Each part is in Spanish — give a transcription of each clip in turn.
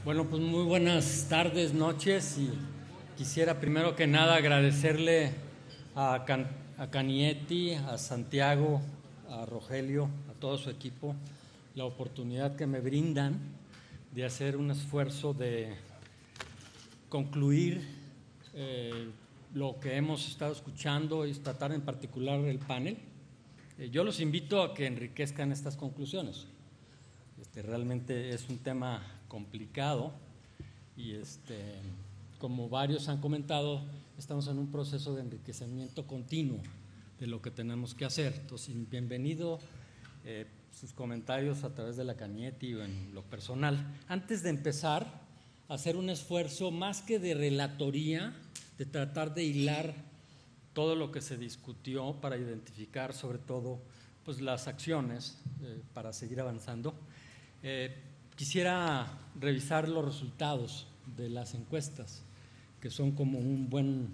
Bueno, pues muy buenas tardes, noches, y quisiera primero que nada agradecerle a Canietti, a Santiago, a Rogelio, a todo su equipo, la oportunidad que me brindan de hacer un esfuerzo de concluir lo que hemos estado escuchando y tratar en particular el panel. Yo los invito a que enriquezcan estas conclusiones. Realmente es un tema complicado y como varios han comentado, estamos en un proceso de enriquecimiento continuo de lo que tenemos que hacer. Entonces, bienvenido sus comentarios a través de la Canietti o en lo personal. Antes de empezar, hacer un esfuerzo más que de relatoría, de tratar de hilar todo lo que se discutió para identificar sobre todo pues, las acciones para seguir avanzando. Quisiera revisar los resultados de las encuestas, que son como un buen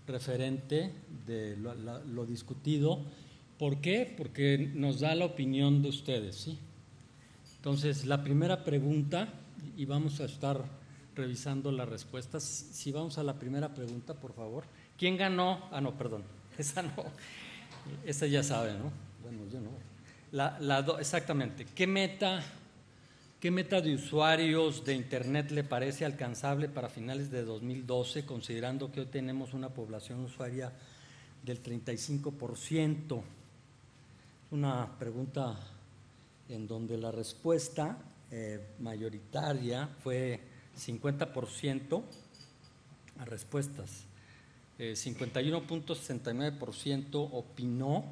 referente de lo discutido. ¿Por qué? Porque nos da la opinión de ustedes, ¿sí? Entonces, la primera pregunta, y vamos a estar revisando las respuestas. Si vamos a la primera pregunta, por favor. ¿Quién ganó? Ah, no, perdón. Esa no. Esa ya sabe, ¿no? Bueno, yo no. Exactamente. ¿Qué meta de usuarios de Internet le parece alcanzable para finales de 2012, considerando que hoy tenemos una población usuaria del 35%? Una pregunta en donde la respuesta mayoritaria fue 50% a respuestas. 51.69% opinó,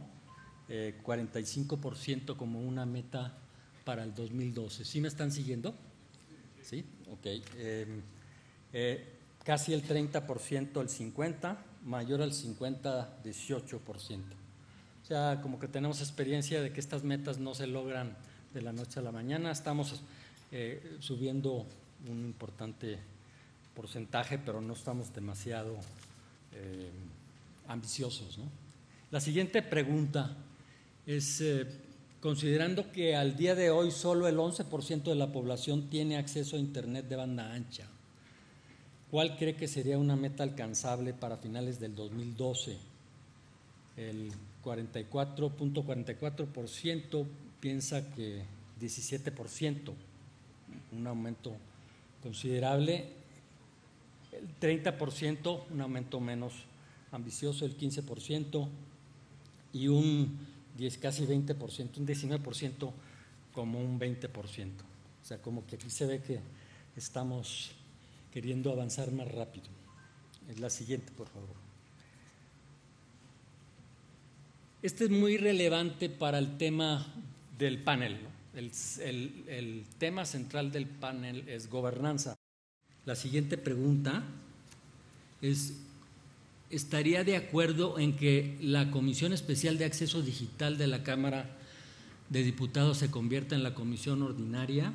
45% como una meta para el 2012. ¿Sí me están siguiendo? ¿Sí? Ok. Casi el 30%, el 50%, mayor al 50%, 18%. O sea, como que tenemos experiencia de que estas metas no se logran de la noche a la mañana. Estamos subiendo un importante porcentaje, pero no estamos demasiado ambiciosos, ¿no? La siguiente pregunta es, considerando que al día de hoy solo el 11% de la población tiene acceso a Internet de banda ancha, ¿cuál cree que sería una meta alcanzable para finales del 2012? El 44.44% piensa que 17%, un aumento considerable. El 30%, un aumento menos ambicioso, el 15%, y casi 20%, un 19% como un 20%. O sea, como que aquí se ve que estamos queriendo avanzar más rápido. La siguiente, por favor. Este es muy relevante para el tema del panel, ¿no? El tema central del panel es gobernanza. La siguiente pregunta es: ¿estaría de acuerdo en que la Comisión Especial de Acceso Digital de la Cámara de Diputados se convierta en la comisión ordinaria?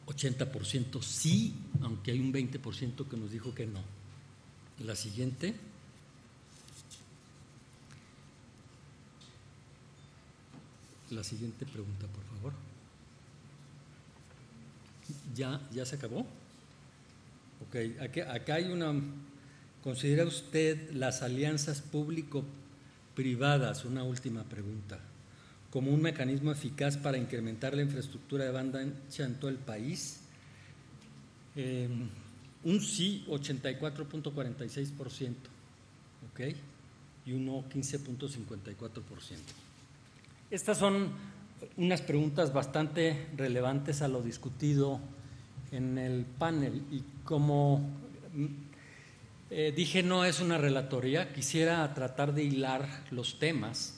80% sí, aunque hay un 20% que nos dijo que no. La siguiente. La siguiente pregunta, por favor. ¿Ya se acabó? Ok, acá hay una. ¿Considera usted las alianzas público-privadas, una última pregunta, como un mecanismo eficaz para incrementar la infraestructura de banda ancha en todo el país? Un sí, 84.46%, ¿ok? Y un no, 15.54%. Estas son unas preguntas bastante relevantes a lo discutido en el panel, y como dije, no es una relatoría. Quisiera tratar de hilar los temas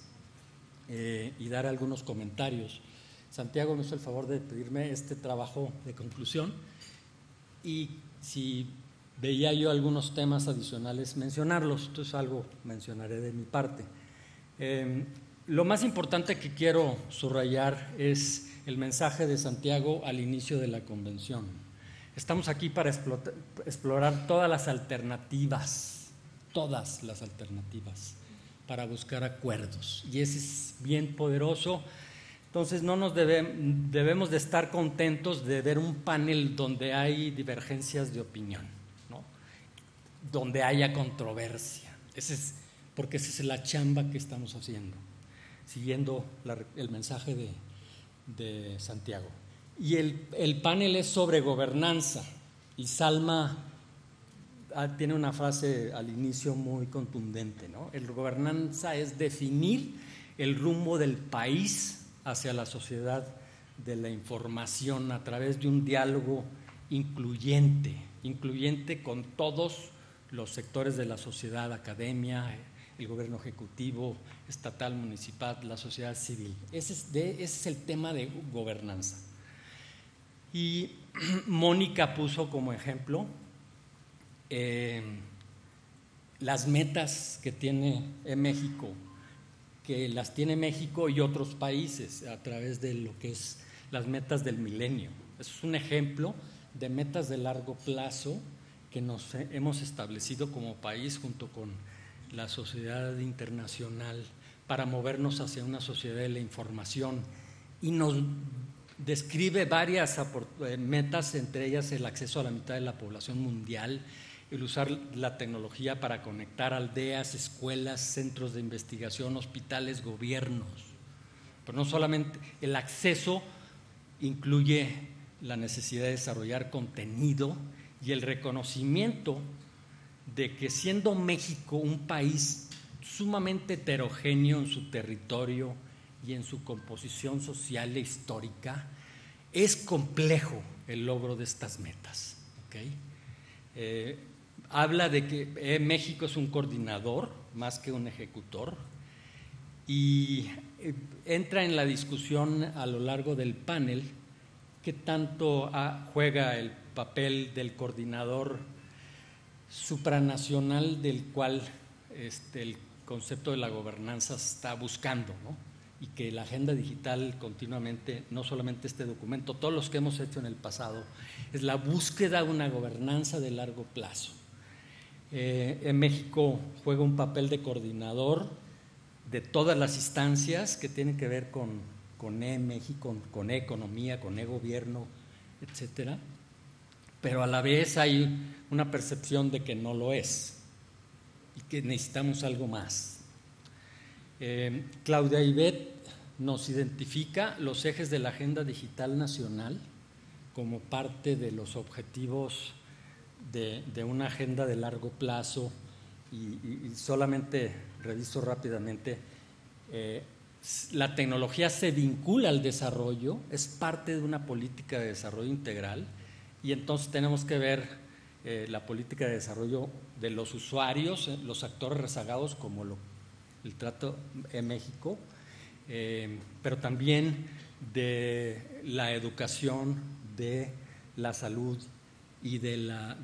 y dar algunos comentarios. Santiago me hizo el favor de pedirme este trabajo de conclusión, y si veía yo algunos temas adicionales, mencionarlos. Entonces algo mencionaré de mi parte. Lo más importante que quiero subrayar es el mensaje de Santiago al inicio de la convención. Estamos aquí para explorar todas las alternativas, para buscar acuerdos, y ese es bien poderoso. Entonces no nos debemos de estar contentos de ver un panel donde hay divergencias de opinión, ¿no? Donde haya controversia. Porque esa es la chamba que estamos haciendo, siguiendo el mensaje de Santiago. Y el panel es sobre gobernanza, y Salma tiene una frase al inicio muy contundente, ¿no? El gobernanza es definir el rumbo del país hacia la sociedad de la información a través de un diálogo incluyente con todos los sectores de la sociedad, academia, el gobierno ejecutivo, estatal, municipal, la sociedad civil. Ese es el tema de gobernanza. Y Mónica puso como ejemplo las metas que tiene México, que las tiene México y otros países a través de lo que es las metas del milenio. Es un ejemplo de metas de largo plazo que nos hemos establecido como país junto con la sociedad internacional para movernos hacia una sociedad de la información, y nos describe varias metas, entre ellas el acceso a la mitad de la población mundial, el usar la tecnología para conectar aldeas, escuelas, centros de investigación, hospitales, gobiernos. Pero no solamente el acceso incluye la necesidad de desarrollar contenido y el reconocimiento de que, siendo México un país sumamente heterogéneo en su territorio y en su composición social e histórica, es complejo el logro de estas metas, ¿okay? Habla de que México es un coordinador más que un ejecutor, y entra en la discusión a lo largo del panel qué tanto juega el papel del coordinador supranacional del cual el concepto de la gobernanza está buscando, ¿no? Y que la agenda digital continuamente, no solamente este documento, todos los que hemos hecho en el pasado, es la búsqueda de una gobernanza de largo plazo. En México juega un papel de coordinador de todas las instancias que tienen que ver con México, con economía, con gobierno, etcétera, pero a la vez hay una percepción de que no lo es y que necesitamos algo más. Claudia Ibet nos identifica los ejes de la Agenda Digital Nacional como parte de los objetivos de una agenda de largo plazo, y solamente reviso rápidamente, la tecnología se vincula al desarrollo, es parte de una política de desarrollo integral, y entonces tenemos que ver la política de desarrollo de los usuarios, los actores rezagados como el trato en México, pero también de la educación, de la salud y de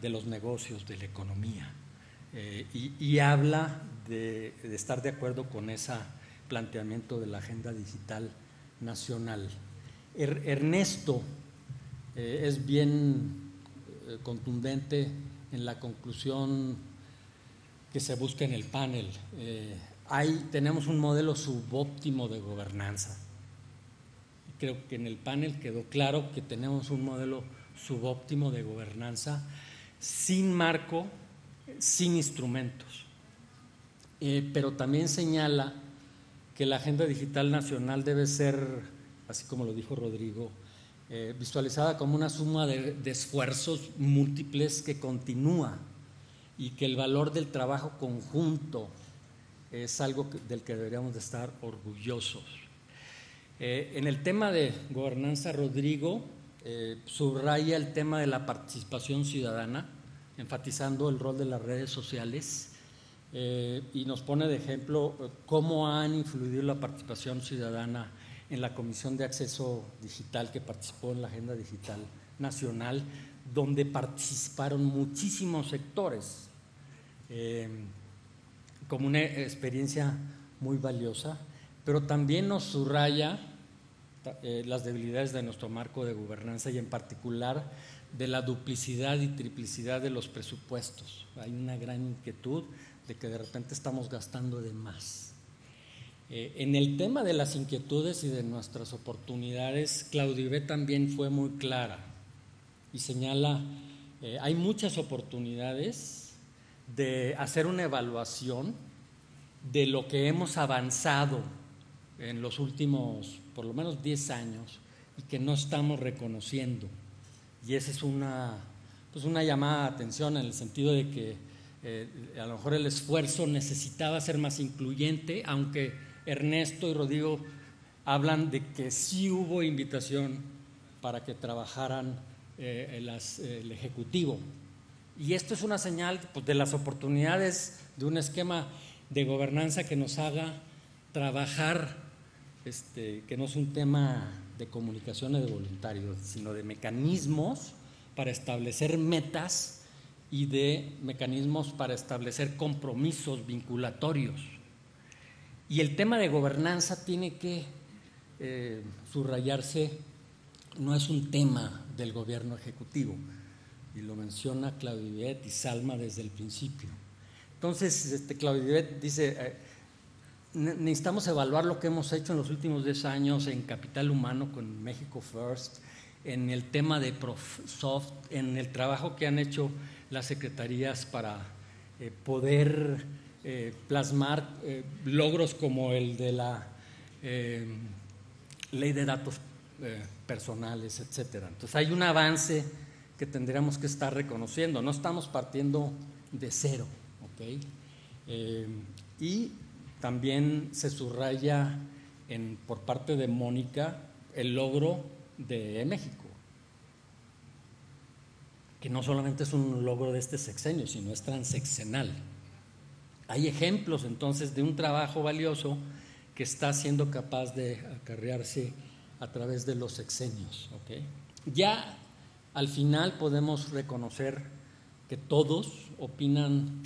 los negocios, de la economía, y habla de estar de acuerdo con ese planteamiento de la agenda digital nacional. Ernesto es bien contundente en la conclusión que se busca en el panel. Tenemos un modelo subóptimo de gobernanza. Creo que en el panel quedó claro que tenemos un modelo subóptimo de gobernanza sin marco, sin instrumentos. Pero también señala que la agenda digital nacional debe ser, así como lo dijo Rodrigo, visualizada como una suma de esfuerzos múltiples que continúa, y que el valor del trabajo conjunto es algo del que deberíamos de estar orgullosos. En el tema de gobernanza, Rodrigo subraya el tema de la participación ciudadana, enfatizando el rol de las redes sociales, y nos pone de ejemplo cómo han influido la participación ciudadana en la Comisión de Acceso Digital que participó en la Agenda Digital Nacional, donde participaron muchísimos sectores, como una experiencia muy valiosa, pero también nos subraya las debilidades de nuestro marco de gobernanza, y en particular de la duplicidad y triplicidad de los presupuestos. Hay una gran inquietud de que de repente estamos gastando de más. En el tema de las inquietudes y de nuestras oportunidades, Claudibet también fue muy clara y señala, hay muchas oportunidades de hacer una evaluación de lo que hemos avanzado en los últimos, por lo menos 10 años, y que no estamos reconociendo. Y esa es una llamada de atención en el sentido de que a lo mejor el esfuerzo necesitaba ser más incluyente, aunque Ernesto y Rodrigo hablan de que sí hubo invitación para que trabajaran el Ejecutivo. Y esto es una señal, pues, de las oportunidades de un esquema de gobernanza que nos haga trabajar, que no es un tema de comunicaciones de voluntarios, sino de mecanismos para establecer metas y de mecanismos para establecer compromisos vinculatorios. Y el tema de gobernanza tiene que subrayarse, no es un tema del gobierno ejecutivo, y lo menciona Claudibet y Salma desde el principio. Entonces, Claudibet dice, necesitamos evaluar lo que hemos hecho en los últimos 10 años en capital humano con México First, en el tema de ProfSoft, en el trabajo que han hecho las secretarías para poder plasmar logros como el de la ley de datos personales, etcétera. Entonces hay un avance que tendríamos que estar reconociendo, no estamos partiendo de cero, ¿ok? Y también se subraya por parte de Mónica el logro de México, que no solamente es un logro de este sexenio, sino es transeccional. Hay ejemplos entonces de un trabajo valioso que está siendo capaz de acarrearse a través de los sexenios, ¿okay? Ya al final podemos reconocer que todos opinan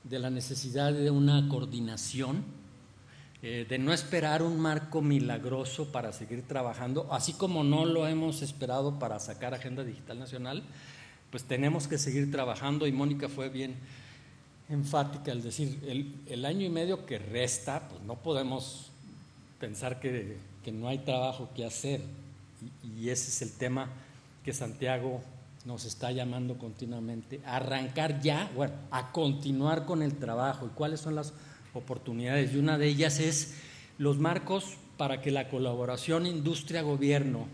de la necesidad de una coordinación, de no esperar un marco milagroso para seguir trabajando, así como no lo hemos esperado para sacar Agenda Digital Nacional, pues tenemos que seguir trabajando. Y Mónica fue bien enfática al decir, el año y medio que resta, pues no podemos pensar que no hay trabajo que hacer, y ese es el tema que Santiago nos está llamando continuamente, a arrancar ya, bueno, a continuar con el trabajo. ¿Y cuáles son las oportunidades? Y una de ellas es los marcos para que la colaboración industria-gobierno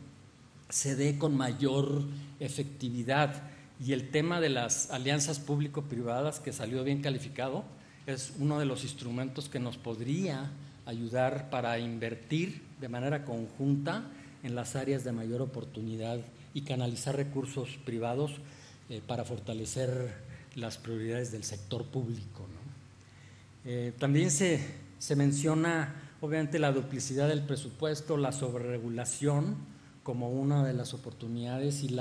se dé con mayor efectividad, y el tema de las alianzas público-privadas, que salió bien calificado, es uno de los instrumentos que nos podría ayudar para invertir de manera conjunta en las áreas de mayor oportunidad y canalizar recursos privados para fortalecer las prioridades del sector público, ¿no? También se menciona obviamente la duplicidad del presupuesto, la sobreregulación como una de las oportunidades, y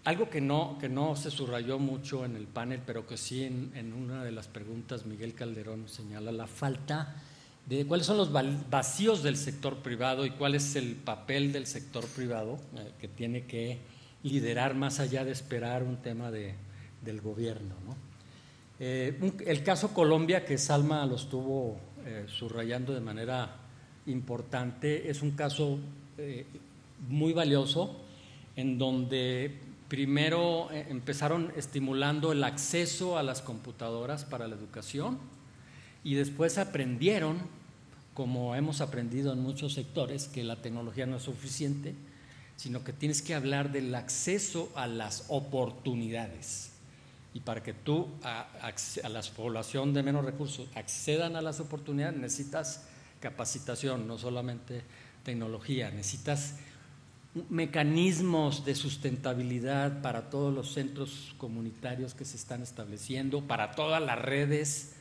algo que no se subrayó mucho en el panel, pero que sí en una de las preguntas Miguel Calderón señala la falta de cuáles son los vacíos del sector privado y cuál es el papel del sector privado que tiene que liderar más allá de esperar un tema del gobierno, ¿no? El caso Colombia, que Salma lo estuvo subrayando de manera importante, es un caso muy valioso, en donde primero empezaron estimulando el acceso a las computadoras para la educación, y después aprendieron, como hemos aprendido en muchos sectores, que la tecnología no es suficiente, sino que tienes que hablar del acceso a las oportunidades. Y para que tú, a la población de menos recursos, accedan a las oportunidades, necesitas capacitación, no solamente tecnología, necesitas mecanismos de sustentabilidad para todos los centros comunitarios que se están estableciendo, para todas las redes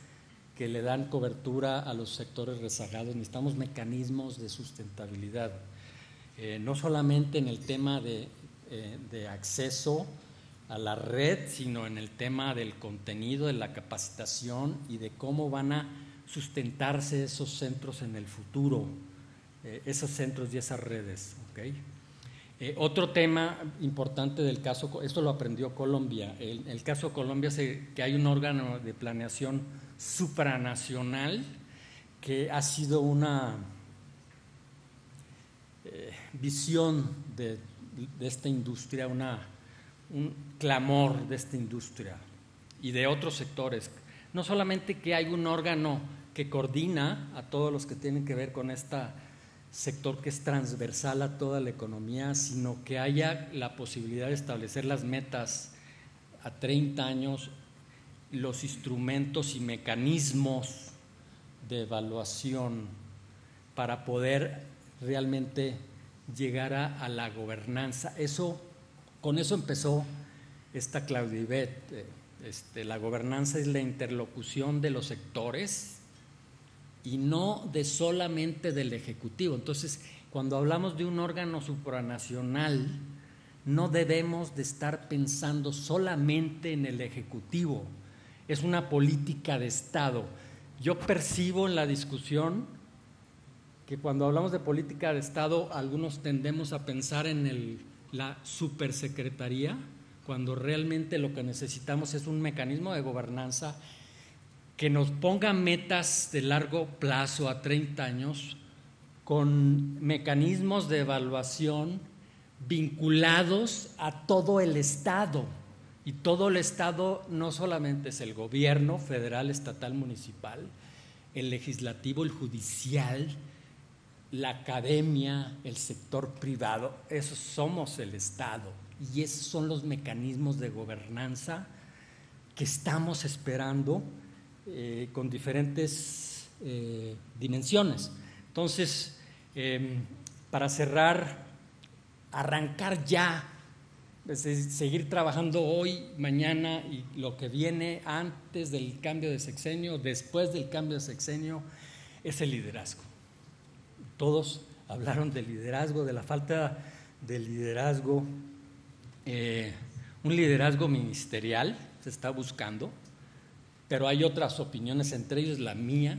que le dan cobertura a los sectores rezagados. Necesitamos mecanismos de sustentabilidad, no solamente en el tema de acceso a la red, sino en el tema del contenido, de la capacitación y de cómo van a sustentarse esos centros en el futuro, esos centros y esas redes, ¿okay? Otro tema importante del caso, esto lo aprendió Colombia, el caso Colombia, que hay un órgano de planeación supranacional que ha sido una visión de esta industria, un clamor de esta industria y de otros sectores. No solamente que hay un órgano que coordina a todos los que tienen que ver con este sector que es transversal a toda la economía, sino que haya la posibilidad de establecer las metas a 30 años, los instrumentos y mecanismos de evaluación para poder realmente llegar a la gobernanza. Con eso empezó esta Claudibet. La gobernanza es la interlocución de los sectores y no de solamente del Ejecutivo. Entonces, cuando hablamos de un órgano supranacional, no debemos de estar pensando solamente en el Ejecutivo. Es una política de Estado. Yo percibo en la discusión que cuando hablamos de política de Estado, algunos tendemos a pensar en la supersecretaría, cuando realmente lo que necesitamos es un mecanismo de gobernanza que nos ponga metas de largo plazo a 30 años con mecanismos de evaluación vinculados a todo el Estado. Y todo el Estado no solamente es el gobierno federal, estatal, municipal, el legislativo, el judicial, la academia, el sector privado, esos somos el Estado y esos son los mecanismos de gobernanza que estamos esperando con diferentes dimensiones. Entonces, para cerrar, arrancar ya, seguir trabajando hoy, mañana y lo que viene antes del cambio de sexenio, después del cambio de sexenio, es el liderazgo. Todos hablaron del liderazgo, de la falta de liderazgo, un liderazgo ministerial se está buscando, pero hay otras opiniones, entre ellos la mía,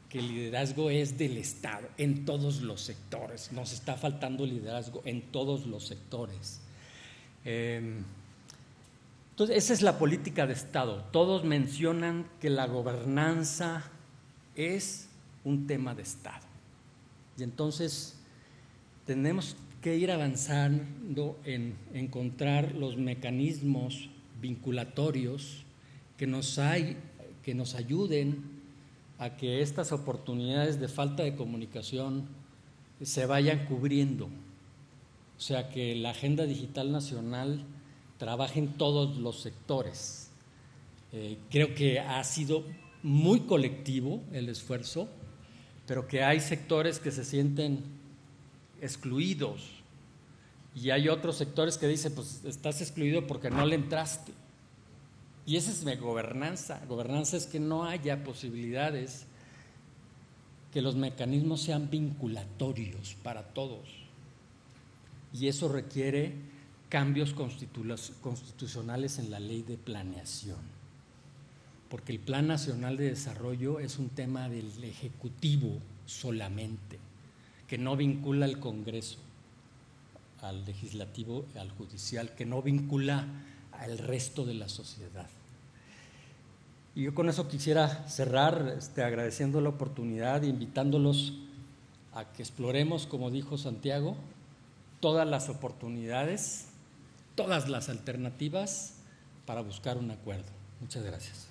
que el liderazgo es del Estado, en todos los sectores. Nos está faltando liderazgo en todos los sectores. Entonces, esa es la política de Estado. Todos mencionan que la gobernanza es un tema de Estado. Y entonces tenemos que ir avanzando en encontrar los mecanismos vinculatorios que nos ayuden a que estas oportunidades de falta de comunicación se vayan cubriendo. O sea, que la Agenda Digital Nacional trabaje en todos los sectores. Creo que ha sido muy colectivo el esfuerzo, pero que hay sectores que se sienten excluidos y hay otros sectores que dicen, pues estás excluido porque no le entraste. Y esa es mi gobernanza. Gobernanza es que no haya posibilidades, que los mecanismos sean vinculatorios para todos. Y eso requiere cambios constitucionales en la ley de planeación, porque el Plan Nacional de Desarrollo es un tema del Ejecutivo solamente, que no vincula al Congreso, al Legislativo, al Judicial, que no vincula al resto de la sociedad. Y yo con eso quisiera cerrar agradeciendo la oportunidad e invitándolos a que exploremos, como dijo Santiago, todas las oportunidades, todas las alternativas para buscar un acuerdo. Muchas gracias.